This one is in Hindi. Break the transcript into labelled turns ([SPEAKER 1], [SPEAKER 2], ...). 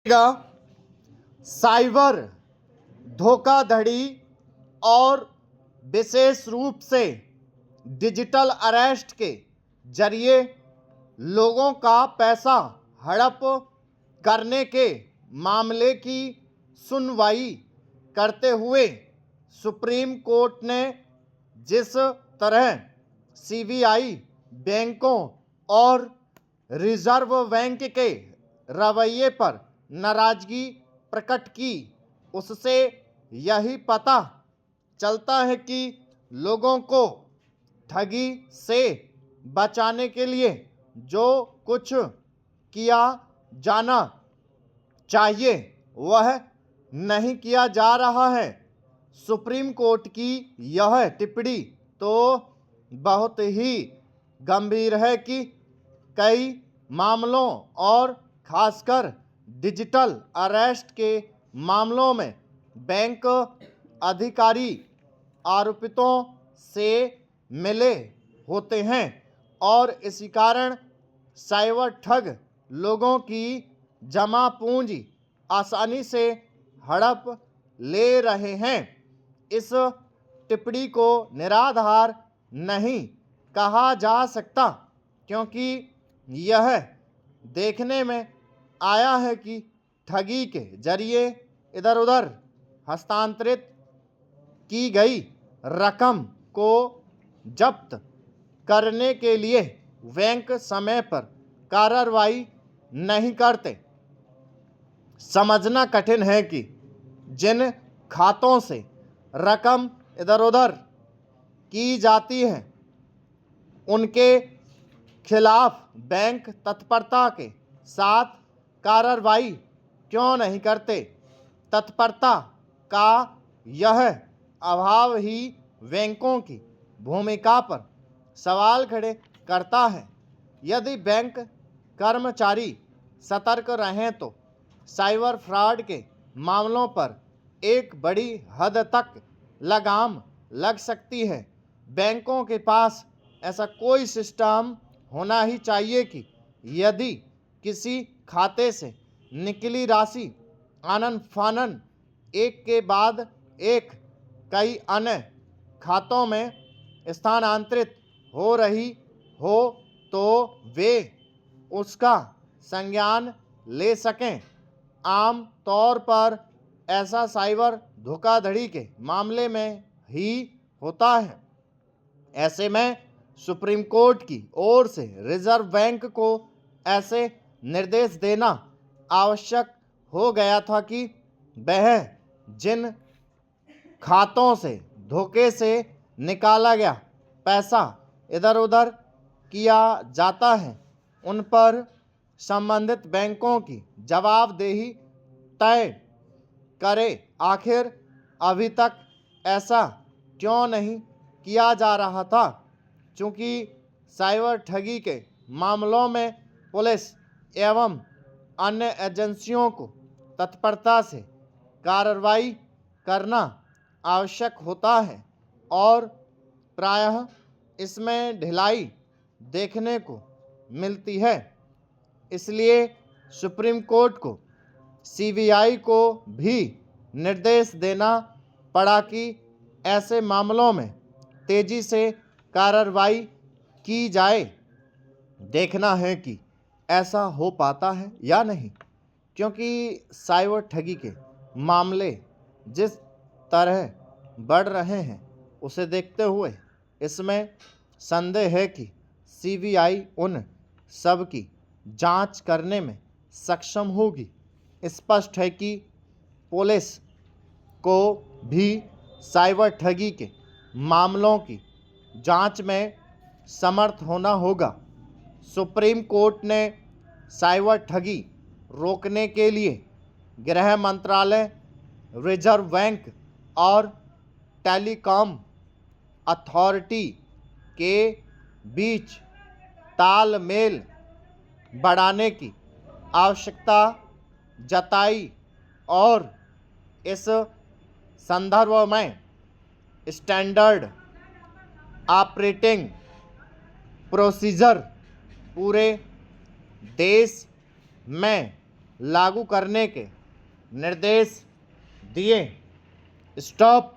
[SPEAKER 1] का साइबर धोखाधड़ी और विशेष रूप से डिजिटल अरेस्ट के जरिए लोगों का पैसा हड़प करने के मामले की सुनवाई करते हुए सुप्रीम कोर्ट ने जिस तरह सीबीआई बैंकों और रिजर्व बैंक के रवैये पर नाराजगी प्रकट की, उससे यही पता चलता है कि लोगों को ठगी से बचाने के लिए जो कुछ किया जाना चाहिए वह नहीं किया जा रहा है। सुप्रीम कोर्ट की यह टिप्पणी तो बहुत ही गंभीर है कि कई मामलों और खासकर डिजिटल अरेस्ट के मामलों में बैंक अधिकारी आरोपितों से मिले होते हैं और इसी कारण साइबर ठग लोगों की जमा पूंजी आसानी से हड़प ले रहे हैं। इस टिप्पणी को निराधार नहीं कहा जा सकता, क्योंकि यह देखने में आया है कि ठगी के जरिए इधर उधर हस्तांतरित की गई रकम को जब्त करने के लिए बैंक समय पर कार्रवाई नहीं करते। समझना कठिन है कि जिन खातों से रकम इधर उधर की जाती है उनके खिलाफ बैंक तत्परता के साथ कार्रवाई क्यों नहीं करते। तत्परता का यह अभाव ही बैंकों की भूमिका पर सवाल खड़े करता है। यदि बैंक कर्मचारी सतर्क रहें तो साइबर फ्रॉड के मामलों पर एक बड़ी हद तक लगाम लग सकती है। बैंकों के पास ऐसा कोई सिस्टम होना ही चाहिए कि यदि किसी खाते से निकली राशि आनन फानन एक के बाद एक कई अन्य खातों में स्थानांतरित हो रही हो तो वे उसका संज्ञान ले सकें। आम तौर पर ऐसा साइबर धोखाधड़ी के मामले में ही होता है। ऐसे में सुप्रीम कोर्ट की ओर से रिजर्व बैंक को ऐसे निर्देश देना आवश्यक हो गया था कि वह जिन खातों से धोखे से निकाला गया पैसा इधर उधर किया जाता है उन पर संबंधित बैंकों की जवाबदेही तय करे। आखिर अभी तक ऐसा क्यों नहीं किया जा रहा था? चूँकि साइबर ठगी के मामलों में पुलिस एवं अन्य एजेंसियों को तत्परता से कार्रवाई करना आवश्यक होता है और प्रायः इसमें ढिलाई देखने को मिलती है। इसलिए सुप्रीम कोर्ट को सीबीआई को भी निर्देश देना पड़ा कि ऐसे मामलों में तेजी से कार्रवाई की जाए। देखना है कि ऐसा हो पाता है या नहीं, क्योंकि साइबर ठगी के मामले जिस तरह बढ़ रहे हैं उसे देखते हुए इसमें संदेह है कि सीबीआई उन सब की जांच करने में सक्षम होगी। स्पष्ट है कि पुलिस को भी साइबर ठगी के मामलों की जांच में समर्थ होना होगा। सुप्रीम कोर्ट ने साइबर ठगी रोकने के लिए गृह मंत्रालय, रिजर्व बैंक और टेलीकॉम अथॉरिटी के बीच तालमेल बढ़ाने की आवश्यकता जताई और इस संदर्भ में स्टैंडर्ड ऑपरेटिंग प्रोसीजर पूरे देश में लागू करने के निर्देश दिए। स्टॉप